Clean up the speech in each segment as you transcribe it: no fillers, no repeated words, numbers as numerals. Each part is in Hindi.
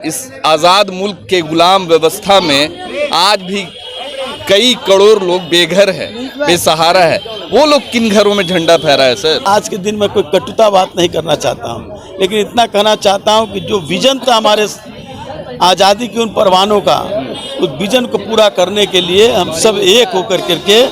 इस आज़ाद मुल्क के गुलाम व्यवस्था में आज भी कई करोड़ लोग बेघर है, बेसहारा है। वो लोग किन घरों में झंडा फहरा है सर? आज के दिन में कोई कटुता बात नहीं करना चाहता हूँ, लेकिन इतना कहना चाहता हूँ कि जो विजन था हमारे आज़ादी के उन परवानों का, उस विजन को पूरा करने के लिए हम सब एक होकर करके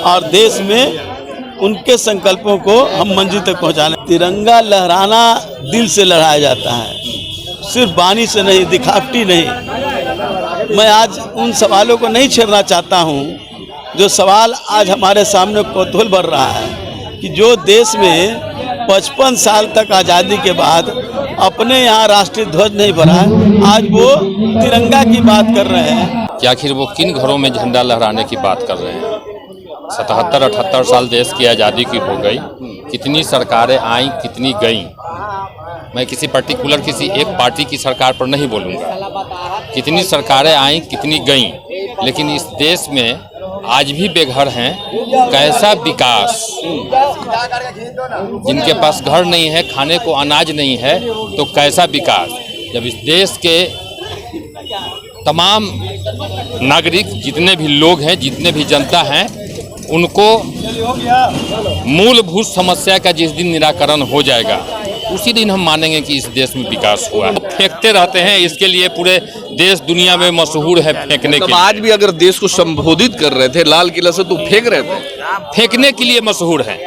और देश में उनके संकल्पों को हम मंजिल तक पहुँचाने। तिरंगा लहराना दिल से लहराया जाता है, सिर्फ बानी से नहीं, दिखावटी नहीं। मैं आज उन सवालों को नहीं छेड़ना चाहता हूँ जो सवाल आज हमारे सामने कौतूहल बढ़ रहा है कि जो देश में 55 साल तक आज़ादी के बाद अपने यहाँ राष्ट्रीय ध्वज नहीं बना, आज वो तिरंगा की बात कर रहे हैं कि आखिर वो किन घरों में झंडा लहराने की बात कर रहे हैं। 77-78 साल देश की आज़ादी की हो गई, कितनी सरकारें आईं, कितनी गईं। मैं किसी पर्टिकुलर किसी एक पार्टी की सरकार पर नहीं बोलूँगा, कितनी सरकारें आईं, कितनी गईं, लेकिन इस देश में आज भी बेघर हैं। कैसा विकास, जिनके पास घर नहीं है, खाने को अनाज नहीं है, तो कैसा विकास। जब इस देश के तमाम नागरिक, जितने भी लोग हैं, जितने भी जनता हैं, उनको मूलभूत समस्या का जिस दिन निराकरण हो जाएगा, उसी दिन हम मानेंगे कि इस देश में विकास हुआ। फेंकते रहते हैं, इसके लिए पूरे देश दुनिया में मशहूर है फेंकने के लिए। आज भी अगर देश को संबोधित कर रहे थे लाल किला से, तो फेंक रहे थे, फेंकने के लिए मशहूर है।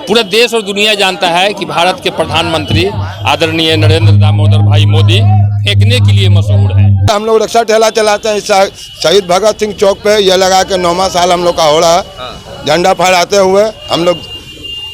पूरा देश और दुनिया जानता है कि भारत के प्रधानमंत्री आदरणीय नरेंद्र दामोदर भाई मोदी फेंकने के लिए मशहूर है। हम लोग रिक्शा ठेला चलाते हैं शहीद भगत सिंह चौक पे, यह लगा के 9वां साल हम लोग का हो रहा है। झंडा फहराते हुए हम लोग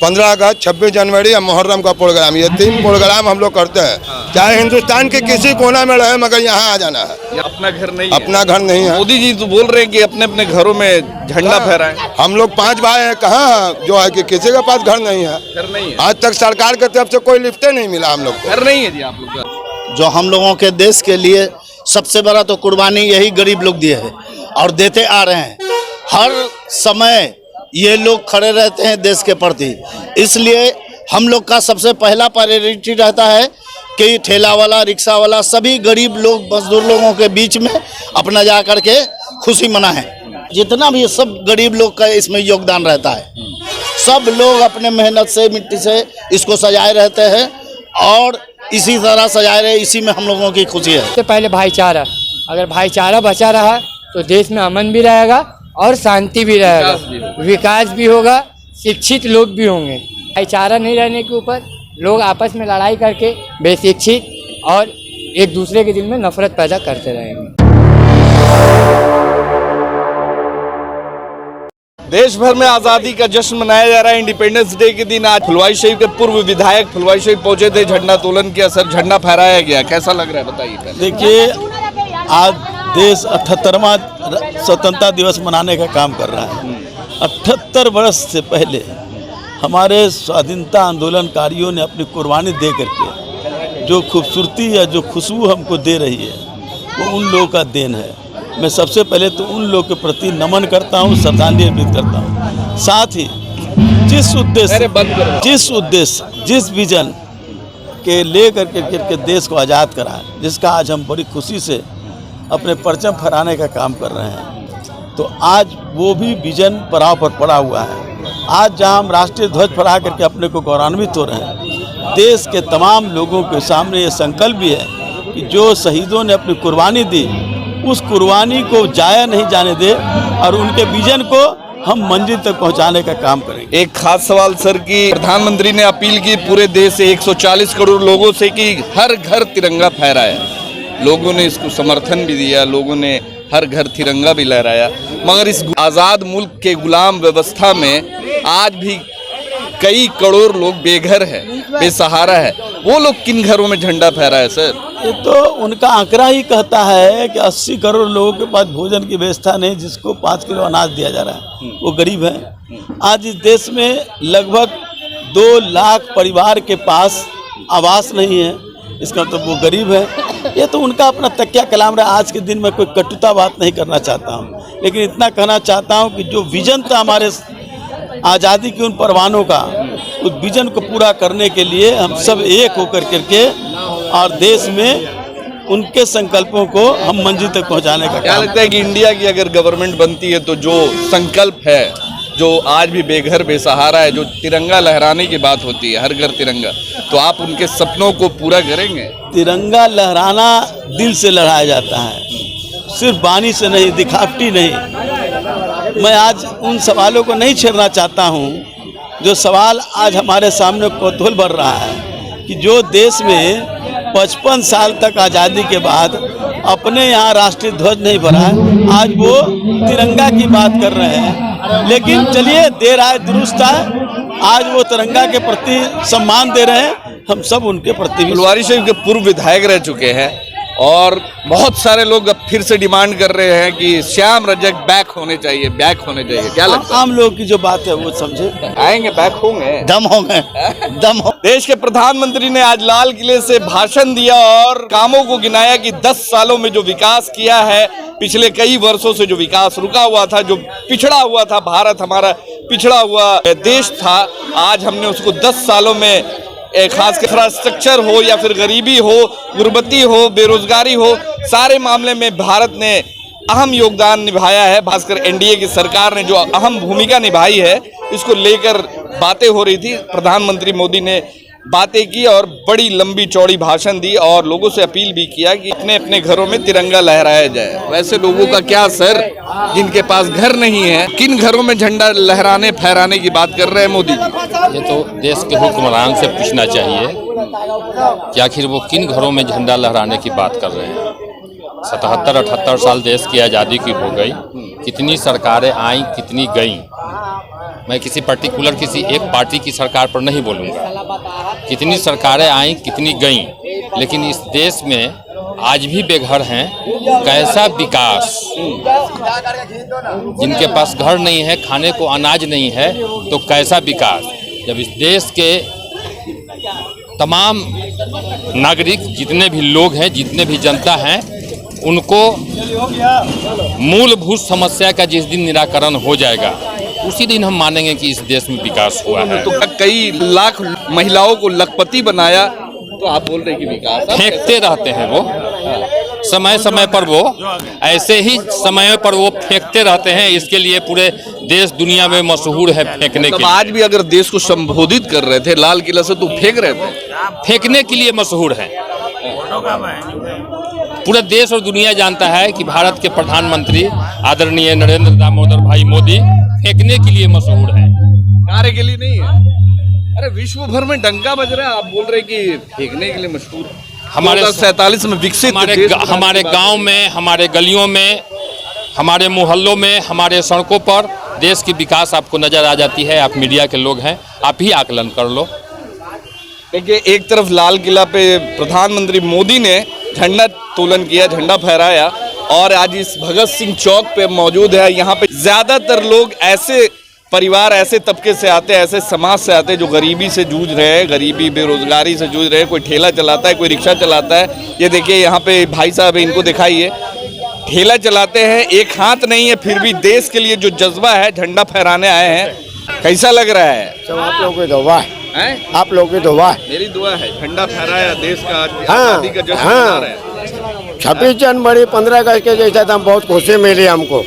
15 अगस्त, 26 जनवरी और मुहर्रम का प्रोग्राम, ये 3 प्रोग्राम हम लोग करते हैं। चाहे हिंदुस्तान के किसी कोना में रहे, मगर यहाँ आ जाना है। ये अपना घर नहीं, अपना घर नहीं है। मोदी जी तो बोल रहे हैं कि अपने अपने घरों में झंडा फहराएं। हम लोग 5 भाई हैं, कहाँ जो है कि किसी के पास घर नहीं है। घर नहीं है, आज तक सरकार की तरफ से कोई लिफ्टे नहीं मिला हम लोग को। घर नहीं है जी आप लोग का। जो हम लोगों के देश के लिए सबसे बड़ा तो कुर्बानी यही गरीब लोग दिए हैं और देते आ रहे हैं। हर समय ये लोग खड़े रहते हैं देश के प्रति, इसलिए हम लोग का सबसे पहला प्रायोरिटी रहता है कि ठेला वाला, रिक्शा वाला, सभी गरीब लोग, मजदूर लोगों के बीच में अपना जा कर के खुशी मनाएं। जितना भी सब गरीब लोग का इसमें योगदान रहता है, सब लोग अपने मेहनत से, मिट्टी से इसको सजाए रहते हैं और इसी तरह सजाए रहे, इसी में हम लोगों की खुशी है। सबसे पहले भाईचारा, अगर भाईचारा बचा रहा तो देश में अमन भी रहेगा और शांति भी रहेगा, विकास भी होगा, शिक्षित लोग भी होंगे। भाईचारा नहीं रहने के ऊपर लोग आपस में लड़ाई करके बेशिक्षित और एक दूसरे के दिल में नफरत पैदा करते रहेंगे। देश भर में आज़ादी का जश्न मनाया जा रहा है। इंडिपेंडेंस डे के दिन आज फुलवाई शरीफ के पूर्व विधायक फुलवाई शरीफ पहुंचे थे, झंडा तोलन किया। सर, झंडा फहराया गया, कैसा लग रहा है बताइए। देखिए, आज देश 78वां स्वतंत्रता दिवस मनाने का काम कर रहा है। 78 वर्ष से पहले हमारे स्वाधीनता आंदोलनकारियों ने अपनी कुर्बानी दे करके जो खूबसूरती या जो खुशबू हमको दे रही है, वो उन लोगों का देन है। मैं सबसे पहले तो उन लोगों के प्रति नमन करता हूँ, श्रद्धांजलि अर्पित करता हूँ। साथ ही जिस उद्देश्य, जिस विजन के ले करके देश को आज़ाद करा है, जिसका आज हम बड़ी खुशी से अपने परचम फहराने का काम कर रहे हैं, तो आज वो भी विजन पड़ाव पर पड़ा हुआ है। आज जहां हम राष्ट्रीय ध्वज फहरा करके अपने को गौरवान्वित हो रहे हैं, देश के तमाम लोगों के सामने ये संकल्प भी है कि जो शहीदों ने अपनी कुर्बानी दी, उस कुर्बानी को जाया नहीं जाने दे और उनके विजन को हम मंजिल तक पहुंचाने का काम करेंगे। एक खास सवाल सर की प्रधानमंत्री ने अपील की पूरे देश से 140 करोड़ लोगों से कि हर घर तिरंगा फहराया। लोगों ने इसको समर्थन भी दिया, लोगों ने हर घर तिरंगा भी लहराया, मगर इस आज़ाद मुल्क के गुलाम व्यवस्था में आज भी कई करोड़ लोग बेघर है, बेसहारा है। वो लोग किन घरों में झंडा फहरा है सर? ये तो उनका आंकड़ा ही कहता है कि 80 करोड़ लोगों के पास भोजन की व्यवस्था नहीं, जिसको 5 किलो अनाज दिया जा रहा है, वो गरीब है। आज इस देश में लगभग 2 लाख परिवार के पास आवास नहीं है, इसका मतलब वो गरीब है। ये तो उनका अपना तकिया कलाम रहा। आज के दिन में कोई कटुता बात नहीं करना चाहता हूँ, लेकिन इतना कहना चाहता हूँ कि जो विजन था हमारे आज़ादी के उन परवानों का, उस विजन को पूरा करने के लिए हम सब एक होकर करके और देश में उनके संकल्पों को हम मंजिल तक पहुंचाने का क्या काम। लगता है कि इंडिया की अगर गवर्नमेंट बनती है तो जो संकल्प है, जो आज भी बेघर बेसहारा है, जो तिरंगा लहराने की बात होती है, हर घर तिरंगा, तो आप उनके सपनों को पूरा करेंगे? तिरंगा लहराना दिल से लहराया जाता है, सिर्फ बानी से नहीं, दिखावटी नहीं। मैं आज उन सवालों को नहीं छेड़ना चाहता हूं जो सवाल आज हमारे सामने कौतूहल बढ़ रहा है कि जो देश में 55 साल तक आज़ादी के बाद अपने यहाँ राष्ट्रीय ध्वज नहीं बना, आज वो तिरंगा की बात कर रहे हैं। लेकिन चलिए, देर आए दुरुस्त आए, आज वो तिरंगा के प्रति सम्मान दे रहे हैं, हम सब उनके प्रति भी। फुलवारी शरीफ के पूर्व विधायक रह चुके हैं और बहुत सारे लोग अब फिर से डिमांड कर रहे हैं कि श्याम रजक बैक होने चाहिए, बैक होने चाहिए। क्या लगता है? आम लोगों की जो बात है वो समझे, आएंगे, बैक होंगे, दम होंगे, दम हो। देश के प्रधानमंत्री ने आज लाल किले से भाषण दिया और कामों को गिनाया कि 10 सालों में जो विकास किया है, पिछले कई वर्षों से जो विकास रुका हुआ था, जो पिछड़ा हुआ था, भारत हमारा पिछड़ा हुआ देश था, आज हमने उसको 10 सालों में खास इंफ्रास्ट्रक्चर हो या फिर गरीबी हो, गुर्बती हो, बेरोजगारी हो, सारे मामले में भारत ने अहम योगदान निभाया है। खासकर एनडीए की सरकार ने जो अहम भूमिका निभाई है, इसको लेकर बातें हो रही थी। प्रधानमंत्री मोदी ने बातें की और बड़ी लंबी चौड़ी भाषण दी और लोगों से अपील भी किया कि अपने अपने घरों में तिरंगा लहराया जाए। वैसे लोगों का क्या सर, जिनके पास घर नहीं है, किन घरों में झंडा लहराने फहराने की बात कर रहे हैं मोदी जी? ये तो देश के हुक्मरान से पूछना चाहिए कि आखिर वो किन घरों में झंडा लहराने की बात कर रहे हैं। 77-78 साल देश की आज़ादी की हो गई, कितनी सरकारें आईं, कितनी गईं। मैं किसी पर्टिकुलर किसी एक पार्टी की सरकार पर नहीं बोलूँगा, कितनी सरकारें आईं, कितनी गईं, लेकिन इस देश में आज भी बेघर हैं। कैसा विकास, जिनके पास घर नहीं है, खाने को अनाज नहीं है, तो कैसा विकास। जब इस देश के तमाम नागरिक, जितने भी लोग हैं, जितने भी जनता हैं, उनको मूलभूत समस्या का जिस दिन निराकरण हो जाएगा, उसी दिन हम मानेंगे कि इस देश में विकास हुआ है। तो कई लाख महिलाओं को लखपति बनाया, तो आप बोल रहे हैं कि विकास? फेंकते रहते हैं वो, समय समय पर वो ऐसे ही समय पर वो फेंकते रहते हैं। इसके लिए पूरे देश दुनिया में मशहूर है फेंकने के लिए। आज भी अगर देश को संबोधित कर रहे थे लाल किला से, तो फेंक रहे थे, फेंकने के लिए मशहूर है। पूरा देश और दुनिया जानता है कि भारत के प्रधानमंत्री आदरणीय नरेंद्र दामोदर भाई मोदी फेंकने के लिए मशहूर है, कार्य के लिए नहीं है। अरे विश्व भर में डंका बज रहा है, आप बोल रहे कि फेंकने के लिए मशहूर। हमारे 47 में विकसित हमारे गांव में, हमारे गलियों में, हमारे मोहल्लों में, हमारे सड़कों पर देश की विकास आपको नजर आ जाती है। आप मीडिया के लोग हैं, आप ही आकलन कर लो। देखिए, एक तरफ लाल किला पे प्रधानमंत्री मोदी ने झंडा तोलन किया, झंडा फहराया, और आज इस भगत सिंह चौक पे मौजूद है। यहाँ पे ज्यादातर लोग ऐसे परिवार, ऐसे तबके से आते हैं, ऐसे समाज से आते हैं जो गरीबी से जूझ रहे हैं, गरीबी बेरोजगारी से जूझ रहे हैं। कोई ठेला चलाता है, कोई रिक्शा चलाता है। ये देखिए यहाँ पे भाई साहब है, इनको दिखाइए, ठेला चलाते हैं, एक हाथ नहीं है, फिर भी देश के लिए जो जज्बा है, झंडा फहराने आए हैं। कैसा लग रहा है? सब आप लोगों की दुआ है, आप लोगों की दुआ है। मेरी दुआ है, झंडा फहराया, देश का हाँ, आजादी का जश्न मना रहे हैं। 26 जनवरी 15 अगस्त के जैसा था, बहुत खुशी मिली हमको।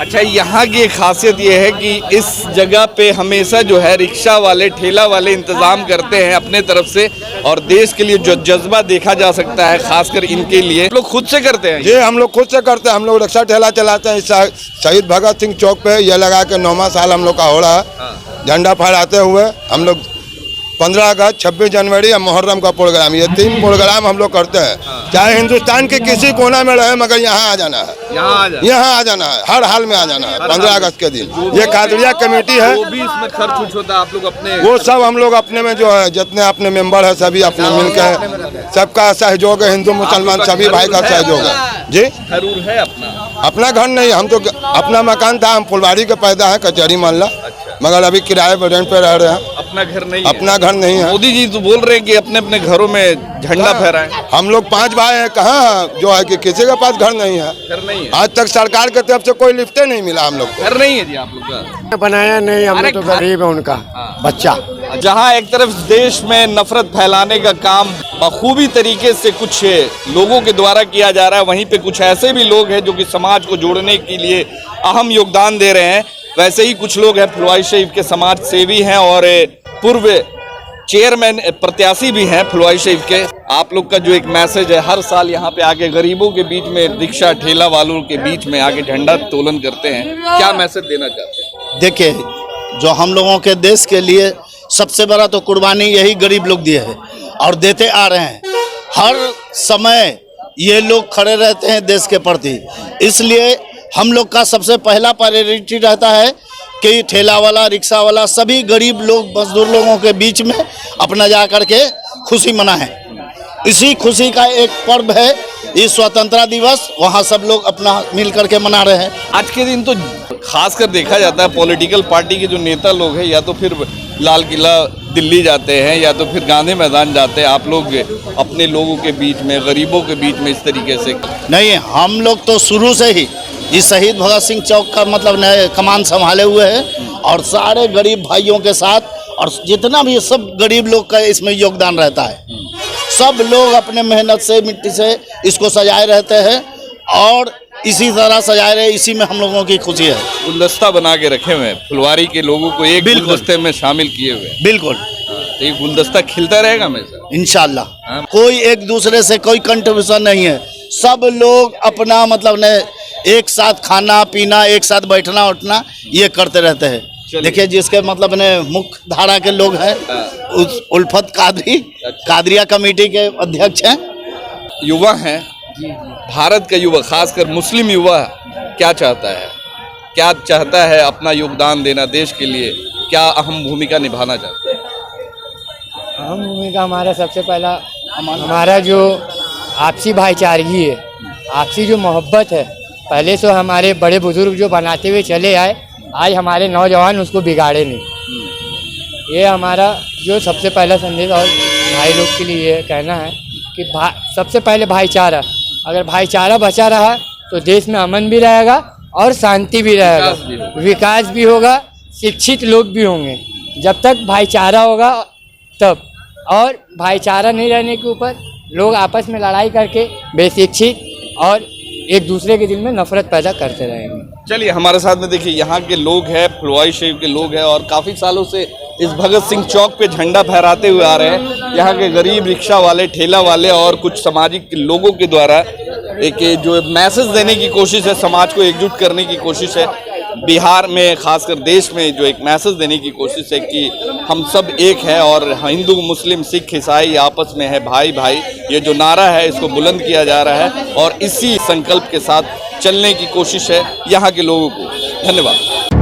अच्छा, यहाँ की एक खासियत ये है कि इस जगह पे हमेशा जो है रिक्शा वाले, ठेला वाले इंतजाम करते हैं अपने तरफ से, और देश के लिए जो जज्बा देखा जा सकता है, खासकर इनके लिए लोग खुद से करते हैं। ये हम लोग खुद से करते हैं। हम लोग रिक्शा ठेला चलाते हैं। शहीद भगत सिंह चौक पे ये लगा के 9वां साल हम लोग का हो रहा है। झंडा फहराते हुए हम लोग 15 अगस्त, 26 जनवरी और मुहर्रम का प्रोग्राम, ये 3 प्रोग्राम हम लोग करते हैं। चाहे हिंदुस्तान के किसी कोना में रहे, मगर यहाँ आ जाना है, यहाँ आ जाना है, हर हाल में आ जाना है। 15 अगस्त के दिन ये कादरिया कमेटी है, वो भी इसमें खर्च कुछ होता है, आप लोग अपने वो सब हम लोग अपने में जो है, जितने अपने मेंबर है सभी अपने मिलकर, सबका सहयोग है, हिंदू मुसलमान सभी भाई का सहयोग है। जी, जरूर है अपना घर नहीं, हम तो अपना मकान था, हम फुलवारी के पैदा है, कचहरी मोहल्ला, मगर अभी किराए पर रेंट पे रह रहे हैं। अपना घर नहीं, अपना घर नहीं है। मोदी जी तो बोल रहे हैं कि अपने अपने घरों में झंडा फहराएं। हम लोग 5 भाई हैं, कहाँ जो है कि किसी के पास घर नहीं है। घर नहीं है, आज तक सरकार की तरफ से कोई लिफ्ट नहीं मिला हम लोग को। घर नहीं है जी आप लोग का? बनाया नहीं, हम लोग तो गरीब है, उनका बच्चा जहां एक तरफ देश में नफरत फैलाने का काम बखूबी तरीके से कुछ लोगों के द्वारा किया जा रहा है, वहीं पे कुछ ऐसे भी लोग हैं जो कि समाज को जोड़ने के लिए अहम योगदान दे रहे हैं। वैसे ही कुछ लोग हैं फुलवारी शरीफ के समाज सेवी हैं और पूर्व चेयरमैन प्रत्याशी भी हैं फुलवारी शरीफ के। आप लोग का जो एक मैसेज है, हर साल यहाँ पे आके गरीबों के बीच में, रिक्शा ठेला वालों के बीच में आके झंडा तोलन करते हैं, क्या मैसेज देना चाहते हैं? देखिए, जो हम लोगों के देश के लिए सबसे बड़ा तो कुर्बानी यही गरीब लोग दिए हैं और देते आ रहे हैं। हर समय ये लोग खड़े रहते हैं देश के प्रति, इसलिए हम लोग का सबसे पहला प्रायोरिटी रहता है कि ठेला वाला, रिक्शा वाला, सभी गरीब लोग, मजदूर लोगों के बीच में अपना जा कर के खुशी मनाएं। इसी खुशी का एक पर्व है ये स्वतंत्रता दिवस, वहाँ सब लोग अपना मिल करके मना रहे हैं। आज के दिन तो खासकर देखा जाता है पॉलिटिकल पार्टी के जो नेता लोग हैं या तो फिर लाल किला दिल्ली जाते हैं या तो फिर गांधी मैदान जाते हैं। आप लोग अपने लोगों के बीच में, गरीबों के बीच में इस तरीके से नहीं, हम लोग तो शुरू से ही इस शहीद भगत सिंह चौक का मतलब नए कमान संभाले हुए हैं और सारे गरीब भाइयों के साथ और जितना भी सब गरीब लोग का इसमें योगदान रहता है। सब लोग अपने मेहनत से, मिट्टी से इसको सजाए रहते हैं और इसी तरह सजाए रहे, इसी में हम लोगों की खुशी है। गुलदस्ता बना के रखे हुए हैं फुलवारी के लोगों को, एक गुलदस्ते में शामिल किए हुए हैं। बिल्कुल, तो ये गुलदस्ता खिलता रहेगा हमेशा इंशाल्लाह। कोई एक दूसरे से कोई कंट्रीब्यूशन नहीं है, सब लोग अपना मतलब ने एक साथ खाना पीना, एक साथ बैठना उठना ये करते रहते हैं। देखिए, जिसके मतलब ने मुख्य धारा के लोग हैं उस उल्फत कादरी, कादरिया कमेटी के अध्यक्ष हैं। युवा हैं, भारत का युवा, खासकर मुस्लिम युवा क्या चाहता है, क्या चाहता है अपना योगदान देना देश के लिए, क्या अहम भूमिका निभाना चाहता है? अहम भूमिका हमारा सबसे पहला हमारा जो आपसी भाईचारगी है, आपसी जो मोहब्बत है, पहले से हमारे बड़े बुजुर्ग जो बनाते हुए चले आए, आज हमारे नौजवान उसको बिगाड़े नहीं। ये हमारा जो सबसे पहला संदेश और भाई लोग के लिए ये कहना है कि सबसे पहले भाईचारा, अगर भाईचारा बचा रहा तो देश में अमन भी रहेगा और शांति भी रहेगा, विकास भी होगा, शिक्षित लोग भी होंगे। जब तक भाईचारा होगा तब, और भाईचारा नहीं रहने के ऊपर लोग आपस में लड़ाई करके बेशिक्षित और एक दूसरे के दिल में नफरत पैदा करते रहेंगे। चलिए, हमारे साथ में देखिए यहाँ के लोग हैं, फुलवारी शरीफ के लोग हैं और काफ़ी सालों से इस भगत सिंह चौक पे झंडा फहराते हुए आ रहे हैं। यहाँ के गरीब रिक्शा वाले, ठेला वाले और कुछ सामाजिक लोगों के द्वारा एक जो मैसेज देने की कोशिश है, समाज को एकजुट करने की कोशिश है, बिहार में खासकर देश में जो एक मैसेज देने की कोशिश है कि हम सब एक हैं और हिंदू, मुस्लिम, सिख, ईसाई आपस में है भाई भाई। ये जो नारा है इसको बुलंद किया जा रहा है और इसी संकल्प के साथ चलने की कोशिश है यहाँ के लोगों को। धन्यवाद।